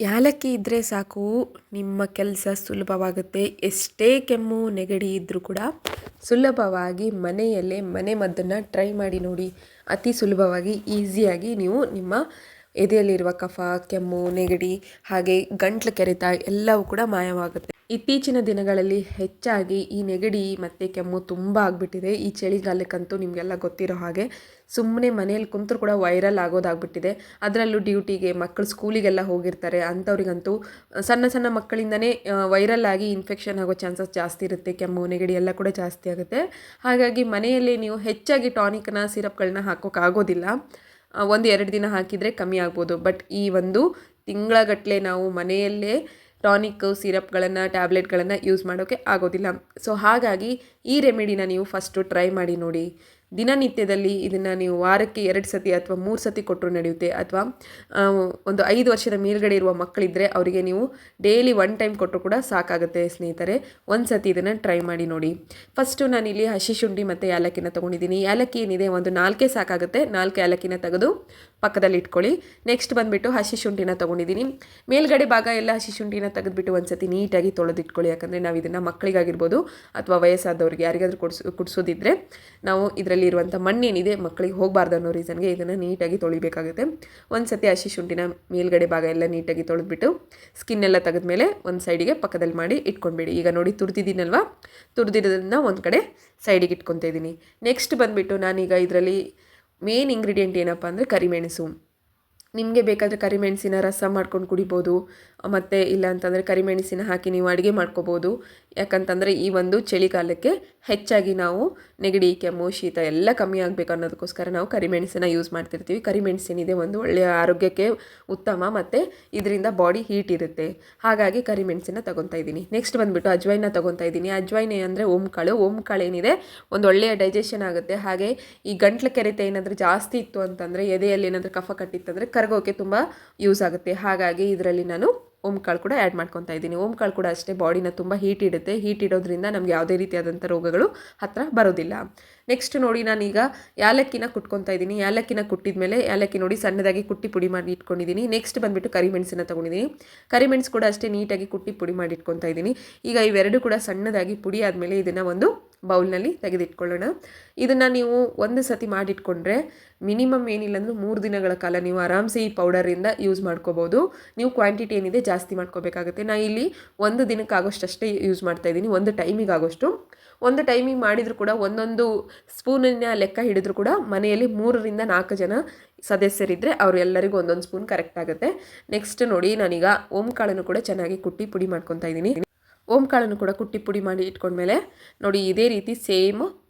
ಯಾಲಕ್ಕಿ ಇದ್ದರೆ ಸಾಕು ನಿಮ್ಮ ಕೆಲಸ ಸುಲಭವಾಗುತ್ತೆ. ಎಷ್ಟೇ ಕೆಮ್ಮು ನೆಗಡಿ ಇದ್ದರೂ ಕೂಡ ಸುಲಭವಾಗಿ ಮನೆಯಲ್ಲೇ ಮನೆಮದ್ದನ್ನು ಟ್ರೈ ಮಾಡಿ ನೋಡಿ. ಅತಿ ಸುಲಭವಾಗಿ ಈಸಿಯಾಗಿ ನೀವು ನಿಮ್ಮ ಎದೆಯಲ್ಲಿರುವ ಕಫ, ಕೆಮ್ಮು, ನೆಗಡಿ ಹಾಗೆ ಗಂಟ್ಲು ಕೆರೆತ ಎಲ್ಲವೂ ಕೂಡ ಮಾಯವಾಗುತ್ತೆ. ಇತ್ತೀಚಿನ ದಿನಗಳಲ್ಲಿ ಹೆಚ್ಚಾಗಿ ಈ ನೆಗಡಿ ಮತ್ತು ಕೆಮ್ಮು ತುಂಬ ಆಗಿಬಿಟ್ಟಿದೆ. ಈ ಚಳಿಗಾಲಕ್ಕಂತೂ ನಿಮಗೆಲ್ಲ ಗೊತ್ತಿರೋ ಹಾಗೆ ಸುಮ್ಮನೆ ಮನೇಲಿ ಕುಂತರೂ ಕೂಡ ವೈರಲ್ ಆಗೋದಾಗ್ಬಿಟ್ಟಿದೆ. ಅದರಲ್ಲೂ ಡ್ಯೂಟಿಗೆ ಮಕ್ಕಳು ಸ್ಕೂಲಿಗೆಲ್ಲ ಹೋಗಿರ್ತಾರೆ ಅಂಥವ್ರಿಗಂತೂ ಸಣ್ಣ ಸಣ್ಣ ಮಕ್ಕಳಿಂದನೇ ವೈರಲ್ ಆಗಿ ಇನ್ಫೆಕ್ಷನ್ ಆಗೋ ಚಾನ್ಸಸ್ ಜಾಸ್ತಿ ಇರುತ್ತೆ. ಕೆಮ್ಮು ನೆಗಡಿ ಎಲ್ಲ ಕೂಡ ಜಾಸ್ತಿ ಆಗುತ್ತೆ. ಹಾಗಾಗಿ ಮನೆಯಲ್ಲಿ ನೀವು ಹೆಚ್ಚಾಗಿ ಟಾನಿಕ್ನ ಸಿರಪ್ಗಳನ್ನ ಹಾಕೋಕ್ಕಾಗೋದಿಲ್ಲ. 1-2 ದಿನ ಹಾಕಿದರೆ ಕಮ್ಮಿ ಆಗ್ಬೋದು. ಬಟ್ ಈ ಒಂದು ತಿಂಗಳಗಟ್ಟಲೆ ನಾವು ಮನೆಯಲ್ಲೇ ಟಾನಿಕ್ ಸಿರಪ್ಗಳನ್ನು ಟ್ಯಾಬ್ಲೆಟ್ಗಳನ್ನು ಯೂಸ್ ಮಾಡೋಕ್ಕೆ ಆಗೋದಿಲ್ಲ. ಸೊ ಹಾಗಾಗಿ ಈ ರೆಮಿಡಿನ ನೀವು ಫಸ್ಟು ಟ್ರೈ ಮಾಡಿ ನೋಡಿ. ದಿನನಿತ್ಯದಲ್ಲಿ ಇದನ್ನು ನೀವು ವಾರಕ್ಕೆ 2 ಸತಿ ಅಥವಾ 3 ಸತಿ ಕೊಟ್ಟರು ನಡೆಯುತ್ತೆ. ಅಥವಾ ಒಂದು 5 ವರ್ಷದ ಮೇಲ್ಗಡೆ ಇರುವ ಮಕ್ಕಳಿದ್ದರೆ ಅವರಿಗೆ ನೀವು ಡೈಲಿ 1 ಟೈಮ್ ಕೊಟ್ಟರು ಕೂಡ ಸಾಕಾಗುತ್ತೆ ಸ್ನೇಹಿತರೆ. ಒಂದು ಸತಿ ಇದನ್ನು ಟ್ರೈ ಮಾಡಿ ನೋಡಿ. ಫಸ್ಟು ನಾನಿಲ್ಲಿ ಹಸಿ ಶುಂಠಿ ಮತ್ತು ಏಲಕ್ಕಿನ ತೊಗೊಂಡಿದ್ದೀನಿ. ಏಲಕ್ಕಿ ಏನಿದೆ ಒಂದು 4 ಸಾಕಾಗುತ್ತೆ. 4 ಏಲಕ್ಕಿನ ತೆಗೆದು ಪಕ್ಕದಲ್ಲಿ ಇಟ್ಕೊಳ್ಳಿ. ನೆಕ್ಸ್ಟ್ ಬಂದುಬಿಟ್ಟು ಹಸಿ ಶುಂಠಿನ ತೊಗೊಂಡಿದ್ದೀನಿ. ಮೇಲ್ಗಡೆ ಭಾಗ ಎಲ್ಲ ಹಸಿ ಶುಂಠಿನ ತೆಗೆದುಬಿಟ್ಟು ಒಂದು ಸತಿ ನೀಟಾಗಿ ತೊಳೆದಿಟ್ಕೊಳ್ಳಿ. ಯಾಕಂದರೆ ನಾವು ಇದನ್ನು ಮಕ್ಕಳಿಗಾಗಿರ್ಬೋದು ಅಥವಾ ವಯಸ್ಸಾದವ್ರಿಗೆ ಯಾರಿಗಾದ್ರೂ ಕುಡಿಸೋದಿದ್ರೆ ನಾವು ಇದರಲ್ಲಿ ಇರುವಂಥ ಮಣ್ಣೇನಿದೆ ಮಕ್ಕಳಿಗೆ ಹೋಗಬಾರ್ದು ಅನ್ನೋ ರೀಸನ್ಗೆ ಇದನ್ನು ನೀಟಾಗಿ ತೊಳಿಬೇಕಾಗುತ್ತೆ. ಒಂದು ಸತಿ ಹಸಿ ಶುಂಠಿನ ಮೇಲ್ಗಡೆ ಭಾಗ ಎಲ್ಲ ನೀಟಾಗಿ ತೊಳೆದ್ಬಿಟ್ಟು ಸ್ಕಿನ್ನೆಲ್ಲ ತೆಗೆದ್ಮೇಲೆ ಒಂದು ಸೈಡಿಗೆ ಪಕ್ಕದಲ್ಲಿ ಮಾಡಿ ಇಟ್ಕೊಂಡ್ಬೇಡಿ. ಈಗ ನೋಡಿ ತುರಿದಿದ್ದೀನಲ್ವ, ತುರಿದಿರೋದನ್ನು ಒಂದು ಕಡೆ ಸೈಡಿಗೆ ಇಟ್ಕೊತಾ ಇದ್ದೀನಿ. ನೆಕ್ಸ್ಟ್ ಬಂದುಬಿಟ್ಟು ನಾನೀಗ ಇದರಲ್ಲಿ ಮೇನ್ ಇಂಗ್ರೀಡಿಯೆಂಟ್ ಏನಪ್ಪ ಅಂದರೆ ಕರಿಮೆಣಸು. ನಿಮಗೆ ಬೇಕಾದರೆ ಕರಿಮೆಣಸಿನ ರಸ ಮಾಡ್ಕೊಂಡು ಕುಡಿಬೋದು, ಮತ್ತು ಇಲ್ಲ ಅಂತಂದರೆ ಕರಿಮೆಣಸಿನ ಹಾಕಿ ನೀವು ಅಡುಗೆ ಮಾಡ್ಕೋಬೋದು. ಯಾಕಂತಂದರೆ ಈ ಒಂದು ಚಳಿಗಾಲಕ್ಕೆ ಹೆಚ್ಚಾಗಿ ನಾವು ನೆಗಡಿ, ಕೆಮ್ಮು, ಶೀತ ಎಲ್ಲ ಕಮ್ಮಿ ಆಗಬೇಕು ಅನ್ನೋದಕ್ಕೋಸ್ಕರ ನಾವು ಕರಿಮೆಣಸನ್ನು ಯೂಸ್ ಮಾಡ್ತಿರ್ತೀವಿ. ಕರಿಮೆಣಸಿನಿದೆ ಒಂದು ಒಳ್ಳೆಯ ಆರೋಗ್ಯಕ್ಕೆ ಉತ್ತಮ, ಮತ್ತು ಇದರಿಂದ ಬಾಡಿ ಹೀಟ್ ಇರುತ್ತೆ. ಹಾಗಾಗಿ ಕರಿಮೆಣಸನ್ನು ತೊಗೊತಾ ಇದ್ದೀನಿ. ನೆಕ್ಸ್ಟ್ ಬಂದುಬಿಟ್ಟು ಅಜ್ವೈನ ತೊಗೊತಾ ಇದ್ದೀನಿ. ಅಜ್ವೈನ ಅಂದರೆ ಓಂಕಾಳು ಏನಿದೆ ಒಂದು ಒಳ್ಳೆಯ ಡೈಜೆಷನ್ ಆಗುತ್ತೆ. ಹಾಗೆ ಈ ಗಂಟ್ಲು ಕೆರೆತ ಏನಾದರೂ ಜಾಸ್ತಿ ಇತ್ತು ಅಂತಂದರೆ, ಎದೆಯಲ್ಲಿ ಏನಾದರೂ ಕಫ ಕಟ್ಟಿತ್ತಂದರೆ ಕರಗೋಕ್ಕೆ ತುಂಬ ಯೂಸ್ ಆಗುತ್ತೆ. ಹಾಗಾಗಿ ಇದರಲ್ಲಿ ನಾನು ಓಂಕಾಳು ಕೂಡ ಆ್ಯಡ್ ಮಾಡ್ಕೊತಾ ಇದ್ದೀನಿ. ಓಂಕಾಳು ಕೂಡ ಅಷ್ಟೇ ಬಾಡಿನ ತುಂಬ ಹೀಟ್ ಇಡುತ್ತೆ. ಹೀಟ್ ಇಡೋದ್ರಿಂದ ನಮಗೆ ಯಾವುದೇ ರೀತಿಯಾದಂಥ ರೋಗಗಳು ಹತ್ತಿರ ಬರೋದಿಲ್ಲ. ನೆಕ್ಸ್ಟ್ ನೋಡಿ ನಾನೀಗ ಏಲಕ್ಕಿನ ಕುಟ್ಕೊತಾ ಇದ್ದೀನಿ. ಏಲಕ್ಕಿನ ಕುಟ್ಟಿದ ಮೇಲೆ ಏಲಕ್ಕಿ ನೋಡಿ ಸಣ್ಣದಾಗಿ ಕುಟ್ಟಿ ಪುಡಿ ಮಾಡಿ ಇಟ್ಕೊಂಡಿದ್ದೀನಿ. ನೆಕ್ಸ್ಟ್ ಬಂದುಬಿಟ್ಟು ಕರಿಮೆಣಸನ್ನು ತೊಗೊಂಡಿದ್ದೀನಿ. ಕರಿಮೆಣಸು ಕೂಡ ಅಷ್ಟೇ ನೀಟಾಗಿ ಕುಟ್ಟಿ ಪುಡಿ ಮಾಡಿ ಇಟ್ಕೊತಾ ಇದ್ದೀನಿ. ಈಗ ಇವೆರಡು ಕೂಡ ಸಣ್ಣದಾಗಿ ಪುಡಿ ಆದಮೇಲೆ ಇದನ್ನು ಒಂದು ಬೌಲ್ನಲ್ಲಿ ತೆಗೆದಿಟ್ಕೊಳ್ಳೋಣ. ಇದನ್ನು ನೀವು ಒಂದು ಸತಿ ಮಾಡಿಟ್ಕೊಂಡ್ರೆ ಮಿನಿಮಮ್ ಏನಿಲ್ಲ ಅಂದರೂ 3 ದಿನಗಳ ಕಾಲ ನೀವು ಆರಾಮ್ಸೆ ಈ ಪೌಡರಿಂದ ಯೂಸ್ ಮಾಡ್ಕೋಬೋದು. ನೀವು ಕ್ವಾಂಟಿಟಿ ಏನಿದೆ ಜಾಸ್ತಿ ಮಾಡ್ಕೋಬೇಕಾಗುತ್ತೆ. ನಾನು ಇಲ್ಲಿ 1 ದಿನಕ್ಕೆ ಆಗೋಷ್ಟೇ ಯೂಸ್ ಮಾಡ್ತಾಯಿದ್ದೀನಿ, 1 ಟೈಮಿಗೆ ಆಗೋಷ್ಟು. 1 ಟೈಮಿಗೆ ಮಾಡಿದರೂ ಕೂಡ ಒಂದೊಂದು ಸ್ಪೂನನ್ನ ಲೆಕ್ಕ ಹಿಡಿದ್ರೂ ಕೂಡ ಮನೆಯಲ್ಲಿ 3ರಿಂದ 4 ಜನ ಸದಸ್ಯರಿದ್ದರೆ ಅವರೆಲ್ಲರಿಗೂ ಒಂದೊಂದು ಸ್ಪೂನ್ ಕರೆಕ್ಟ್ ಆಗುತ್ತೆ. ನೆಕ್ಸ್ಟ್ ನೋಡಿ ನಾನೀಗ ಓಂಕಾಳನ್ನು ಕೂಡ ಚೆನ್ನಾಗಿ ಕುಟ್ಟಿ ಪುಡಿ ಮಾಡ್ಕೊತಾ ಇದ್ದೀನಿ. ಓಂಕಾಳನ್ನು ಕೂಡ ಕುಟ್ಟಿ ಪುಡಿ ಮಾಡಿ ಇಟ್ಕೊಂಡ್ಮೇಲೆ ನೋಡಿ ಇದೇ ರೀತಿ ಸೇಮ್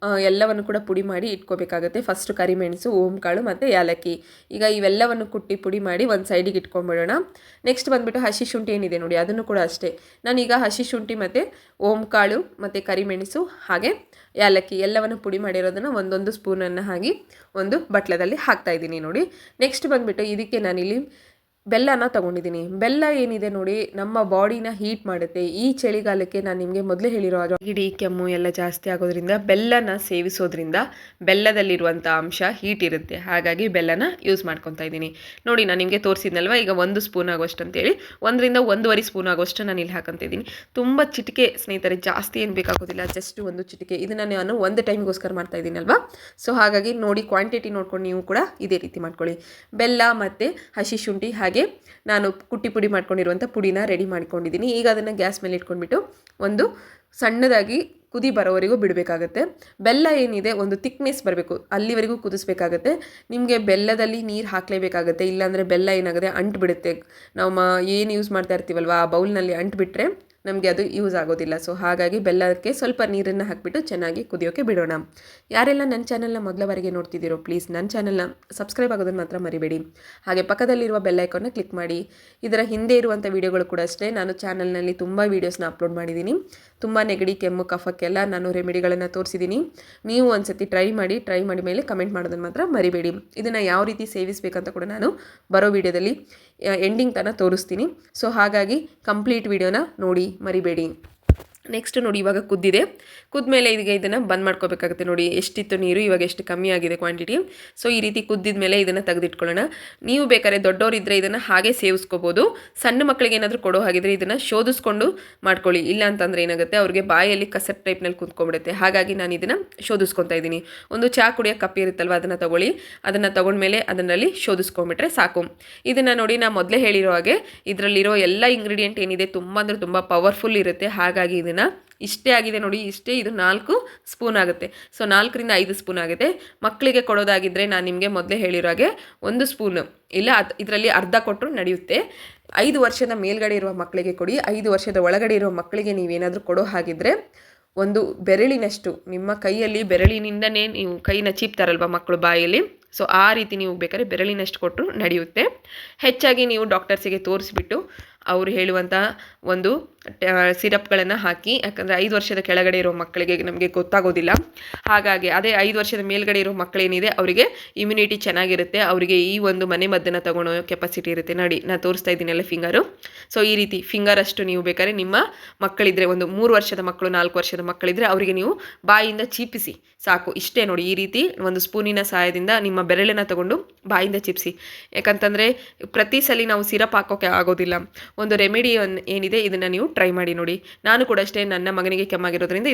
ಎಲ್ಲವನ್ನು ಕೂಡ ಪುಡಿ ಮಾಡಿ ಇಟ್ಕೋಬೇಕಾಗುತ್ತೆ. ಫಸ್ಟು ಕರಿಮೆಣಸು, ಓಂಕಾಳು ಮತ್ತು ಏಲಕ್ಕಿ. ಈಗ ಇವೆಲ್ಲವನ್ನು ಕುಟ್ಟಿ ಪುಡಿ ಮಾಡಿ ಒಂದು ಸೈಡಿಗೆ ಇಟ್ಕೊಂಡ್ಬಿಡೋಣ. ನೆಕ್ಸ್ಟ್ ಬಂದುಬಿಟ್ಟು ಹಸಿ ಶುಂಠಿ ಏನಿದೆ ನೋಡಿ ಅದನ್ನು ಕೂಡ ಅಷ್ಟೇ ನಾನೀಗ ಹಸಿ ಶುಂಠಿ ಮತ್ತು ಓಂಕಾಳು ಮತ್ತು ಕರಿಮೆಣಸು ಹಾಗೆ ಏಲಕ್ಕಿ ಎಲ್ಲವನ್ನು ಪುಡಿ ಮಾಡಿರೋದನ್ನು ಒಂದೊಂದು ಸ್ಪೂನನ್ನು ಹಾಕಿ ಒಂದು ಬಟ್ಲದಲ್ಲಿ ಹಾಕ್ತಾಯಿದ್ದೀನಿ ನೋಡಿ. ನೆಕ್ಸ್ಟ್ ಬಂದುಬಿಟ್ಟು ಇದಕ್ಕೆ ನಾನಿಲ್ಲಿ ಬೆಲ್ಲನ ತೊಗೊಂಡಿದ್ದೀನಿ. ಬೆಲ್ಲ ಏನಿದೆ ನೋಡಿ ನಮ್ಮ ಬಾಡಿನ ಹೀಟ್ ಮಾಡುತ್ತೆ. ಈ ಚಳಿಗಾಲಕ್ಕೆ ನಾನು ನಿಮಗೆ ಮೊದಲೇ ಹೇಳಿರೋ ಹಾಗೆ ನೆಗಡಿ, ಕೆಮ್ಮು ಎಲ್ಲ ಜಾಸ್ತಿ ಆಗೋದ್ರಿಂದ ಬೆಲ್ಲನ ಸೇವಿಸೋದ್ರಿಂದ ಬೆಲ್ಲದಲ್ಲಿರುವಂಥ ಅಂಶ ಹೀಟ್ ಇರುತ್ತೆ. ಹಾಗಾಗಿ ಬೆಲ್ಲನ ಯೂಸ್ ಮಾಡ್ಕೊತಾ ಇದ್ದೀನಿ ನೋಡಿ. ನಾನು ನಿಮಗೆ ತೋರಿಸಿದ್ನಲ್ವ ಈಗ 1 ಸ್ಪೂನ್ ಆಗೋಷ್ಟು ಅಂತೇಳಿ 1ರಿಂದ 1.5 ಸ್ಪೂನ್ ಆಗೋಷ್ಟು ನಾನು ಇಲ್ಲಿ ಹಾಕೊಂತ ಇದ್ದೀನಿ. ತುಂಬ ಚಿಟಿಕೆ ಸ್ನೇಹಿತರೆ, ಜಾಸ್ತಿ ಏನು ಬೇಕಾಗೋದಿಲ್ಲ, ಜಸ್ಟ್ 1 ಚಿಟಿಕೆ. ಇದನ್ನು ನಾನು 1 ಟೈಮ್ಗೋಸ್ಕರ ಮಾಡ್ತಾ ಇದ್ದೀನಲ್ವ. ಸೊ ಹಾಗಾಗಿ ನೋಡಿ ಕ್ವಾಂಟಿಟಿ ನೋಡ್ಕೊಂಡು ನೀವು ಕೂಡ ಇದೇ ರೀತಿ ಮಾಡ್ಕೊಳ್ಳಿ. ಬೆಲ್ಲ ಮತ್ತು ಹಸಿ ಶುಂಠಿ ಹಾಗೆ ನಾನು ಕುಟ್ಟಿ ಪುಡಿ ಮಾಡ್ಕೊಂಡಿರುವಂಥ ಪುಡಿನ ರೆಡಿ ಮಾಡ್ಕೊಂಡಿದ್ದೀನಿ. ಈಗ ಅದನ್ನು ಗ್ಯಾಸ್ ಮೇಲೆ ಇಟ್ಕೊಂಡ್ಬಿಟ್ಟು ಒಂದು ಸಣ್ಣದಾಗಿ ಕುದಿ ಬರೋವರೆಗೂ ಬಿಡಬೇಕಾಗತ್ತೆ. ಬೆಲ್ಲ ಏನಿದೆ ಒಂದು ಥಿಕ್ನೆಸ್ ಬರಬೇಕು, ಅಲ್ಲಿವರೆಗೂ ಕುದಿಸ್ಬೇಕಾಗತ್ತೆ. ನಿಮಗೆ ಬೆಲ್ಲದಲ್ಲಿ ನೀರು ಹಾಕಲೇಬೇಕಾಗತ್ತೆ, ಇಲ್ಲಾಂದರೆ ಬೆಲ್ಲ ಏನಾಗುತ್ತೆ ಅಂಟುಬಿಡುತ್ತೆ. ನಾವು ಏನು ಯೂಸ್ ಮಾಡ್ತಾ ಇರ್ತೀವಲ್ವ ಆ ಬೌಲ್ನಲ್ಲಿ ಅಂಟುಬಿಟ್ರೆ ನಮಗೆ ಅದು ಯೂಸ್ ಆಗೋದಿಲ್ಲ. ಸೊ ಹಾಗಾಗಿ ಬೆಲ್ಲಕ್ಕೆ ಸ್ವಲ್ಪ ನೀರನ್ನು ಹಾಕಿಬಿಟ್ಟು ಚೆನ್ನಾಗಿ ಕುದಿಯೋಕ್ಕೆ ಬಿಡೋಣ. ಯಾರೆಲ್ಲ ನನ್ನ ಚಾನಲ್ನ ಮೊದಲ ಬಾರಿಗೆ ನೋಡ್ತಿದ್ದೀರೋ ಪ್ಲೀಸ್ ನನ್ನ ಚಾನಲ್ನ ಸಬ್ಸ್ಕ್ರೈಬ್ ಆಗೋದನ್ನು ಮಾತ್ರ ಮರಿಬೇಡಿ. ಹಾಗೆ ಪಕ್ಕದಲ್ಲಿರುವ ಬೆಲ್ ಐಕಾನ್ನ ಕ್ಲಿಕ್ ಮಾಡಿ. ಇದರ ಹಿಂದೆ ಇರುವಂಥ ವೀಡಿಯೋಗಳು ಕೂಡ ಅಷ್ಟೇ ನಾನು ಚಾನಲ್ನಲ್ಲಿ ತುಂಬ ವೀಡಿಯೋಸ್ನ ಅಪ್ಲೋಡ್ ಮಾಡಿದ್ದೀನಿ. ತುಂಬ ನೆಗಡಿ, ಕೆಮ್ಮು, ಕಫಕ್ಕೆಲ್ಲ ನಾನು ರೆಮಿಡಿಗಳನ್ನು ತೋರಿಸಿದ್ದೀನಿ. ನೀವು ಒಂದು ಸತಿ ಟ್ರೈ ಮಾಡಿ ಮೇಲೆ ಕಮೆಂಟ್ ಮಾಡೋದನ್ನು ಮಾತ್ರ ಮರಿಬೇಡಿ. ಇದನ್ನು ಯಾವ ರೀತಿ ಸೇವಿಸಬೇಕಂತ ಕೂಡ ನಾನು ಬರೋ ವೀಡಿಯೋದಲ್ಲಿ ಎಂಡಿಂಗ್ ತನಕ ತೋರಿಸ್ತೀನಿ. ಸೊ ಹಾಗಾಗಿ ಕಂಪ್ಲೀಟ್ ವೀಡಿಯೋನ ನೋಡಿ ಮರಿಬೇಡಿ. ನೆಕ್ಸ್ಟ್ ನೋಡಿ ಇವಾಗ ಕುದ್ಮೇಲೆ ಈಗ ಇದನ್ನು ಬಂದ್ ಮಾಡ್ಕೋಬೇಕಾಗುತ್ತೆ. ನೋಡಿ ಎಷ್ಟಿತ್ತು ನೀರು, ಇವಾಗ ಎಷ್ಟು ಕಮ್ಮಿ ಆಗಿದೆ ಕ್ವಾಂಟಿಟಿ. ಸೊ ಈ ರೀತಿ ಕುದ್ದಿದ ಮೇಲೆ ಇದನ್ನು ತೆಗೆದಿಟ್ಕೊಳ್ಳೋಣ. ನೀವು ಬೇಕಾದ್ರೆ ದೊಡ್ಡವರಿದ್ದರೆ ಇದನ್ನು ಹಾಗೆ ಸೇವಿಸ್ಕೋಬೋದು. ಸಣ್ಣ ಮಕ್ಕಳಿಗೆ ಏನಾದರೂ ಕೊಡೋ ಹಾಗಿದ್ರೆ ಇದನ್ನು ಶೋಧಿಸ್ಕೊಂಡು ಮಾಡ್ಕೊಳ್ಳಿ. ಇಲ್ಲ ಅಂತಂದರೆ ಏನಾಗುತ್ತೆ, ಅವ್ರಿಗೆ ಬಾಯಲ್ಲಿ ಕಸಟ್ ಟೈಪ್ನಲ್ಲಿ ಕುತ್ಕೊಂಡ್ಬಿಡುತ್ತೆ. ಹಾಗಾಗಿ ನಾನು ಇದನ್ನು ಶೋಧಿಸ್ಕೊತಾ ಇದ್ದೀನಿ. ಒಂದು ಚಹಾ ಕುಡಿಯೋ ಕಪ್ ಇರುತ್ತಲ್ವ, ಅದನ್ನು ತಗೊಳ್ಳಿ. ಅದನ್ನು ತೊಗೊಂಡ್ಮೇಲೆ ಅದನ್ನಲ್ಲಿ ಶೋಧಿಸ್ಕೊಂಡ್ಬಿಟ್ರೆ ಸಾಕು. ಇದನ್ನು ನೋಡಿ, ನಾನು ಮೊದಲೇ ಹೇಳಿರೋ ಹಾಗೆ ಇದರಲ್ಲಿರೋ ಎಲ್ಲ ಇಂಗ್ರೀಡಿಯೆಂಟ್ ಏನಿದೆ ತುಂಬ ಅಂದರೆ ತುಂಬ ಪವರ್ಫುಲ್ ಇರುತ್ತೆ. ಹಾಗಾಗಿ ಇದನ್ನು ಇಷ್ಟೇ ಆಗಿದೆ ನೋಡಿ, ಇಷ್ಟೇ. ಇದು 4 ಸ್ಪೂನ್ ಆಗುತ್ತೆ. ಸೊ 4ರಿಂದ 5 ಸ್ಪೂನ್ ಆಗುತ್ತೆ. ಮಕ್ಕಳಿಗೆ ಕೊಡೋದಾಗಿದ್ದರೆ ನಾನು ನಿಮಗೆ ಮೊದಲೇ ಹೇಳಿರೋ ಹಾಗೆ 1 ಸ್ಪೂನು ಇಲ್ಲ ಇದರಲ್ಲಿ ಅರ್ಧ ಕೊಟ್ಟರು ನಡೆಯುತ್ತೆ. 5 ವರ್ಷದ ಮೇಲ್ಗಡೆ ಇರುವ ಮಕ್ಕಳಿಗೆ ಕೊಡಿ. 5 ವರ್ಷದ ಒಳಗಡೆ ಇರೋ ಮಕ್ಕಳಿಗೆ ನೀವೇನಾದರೂ ಕೊಡೋ ಹಾಗಿದ್ರೆ ಒಂದು ಬೆರಳಿನಷ್ಟು, ನಿಮ್ಮ ಕೈಯಲ್ಲಿ ಬೆರಳಿನಿಂದನೇ ನೀವು ಕೈನ ಚೀಪ್ತಾರಲ್ವ ಮಕ್ಕಳು ಬಾಯಲ್ಲಿ, ಸೊ ಆ ರೀತಿ ನೀವು ಬೇಕಾದ್ರೆ ಬೆರಳಿನಷ್ಟು ಕೊಟ್ಟರು ನಡೆಯುತ್ತೆ. ಹೆಚ್ಚಾಗಿ ನೀವು ಡಾಕ್ಟರ್ಸಿಗೆ ತೋರಿಸ್ಬಿಟ್ಟು ಅವರು ಹೇಳುವಂಥ ಒಂದು ಸಿರಪ್ಗಳನ್ನು ಹಾಕಿ, ಯಾಕಂದರೆ 5 ವರ್ಷದ ಕೆಳಗಡೆ ಇರೋ ಮಕ್ಕಳಿಗೆ ನಮಗೆ ಗೊತ್ತಾಗೋದಿಲ್ಲ. ಹಾಗಾಗಿ ಅದೇ 5 ವರ್ಷದ ಮೇಲ್ಗಡೆ ಇರೋ ಮಕ್ಕಳೇನಿದೆ ಅವರಿಗೆ ಇಮ್ಯುನಿಟಿ ಚೆನ್ನಾಗಿರುತ್ತೆ, ಅವರಿಗೆ ಈ ಒಂದು ಮನೆ ಮದ್ದನ್ನು ತಗೊಳ್ಳೋ ಕೆಪಾಸಿಟಿ ಇರುತ್ತೆ. ನೋಡಿ, ನಾನು ತೋರಿಸ್ತಾ ಇದ್ದೀನಲ್ಲ ಫಿಂಗರು. ಸೊ ಈ ರೀತಿ ಫಿಂಗರ್ ಅಷ್ಟು ನೀವು ಬೇಕಾದ್ರೆ ನಿಮ್ಮ ಮಕ್ಕಳಿದ್ರೆ, ಒಂದು 3 ವರ್ಷದ ಮಕ್ಕಳು 4 ವರ್ಷದ ಮಕ್ಕಳಿದ್ರೆ ಅವರಿಗೆ ನೀವು ಬಾಯಿಂದ ಚೀಪಿಸಿ ಸಾಕು. ಇಷ್ಟೇ ನೋಡಿ, ಈ ರೀತಿ ಒಂದು ಸ್ಪೂನಿನ ಸಹಾಯದಿಂದ ನಿಮ್ಮ ಬೆರಳನ್ನು ತಗೊಂಡು ಬಾಯಿಂದ ಚಿಪ್ಸಿ. ಯಾಕಂತಂದರೆ ಪ್ರತಿ ಸಲ ನಾವು ಸಿರಪ್ ಹಾಕೋಕ್ಕೆ ಆಗೋದಿಲ್ಲ. ಒಂದು ರೆಮಿಡಿ ಏನಿದೆ ಇದನ್ನು ನೀವು ಟ್ರೈ ಮಾಡಿ ನೋಡಿ. ನಾನು ಕೂಡ ಅಷ್ಟೇ, ನನ್ನ ಮಗನಿಗೆ ಕೆಮ್ಮಾಗಿರೋದ್ರಿಂದ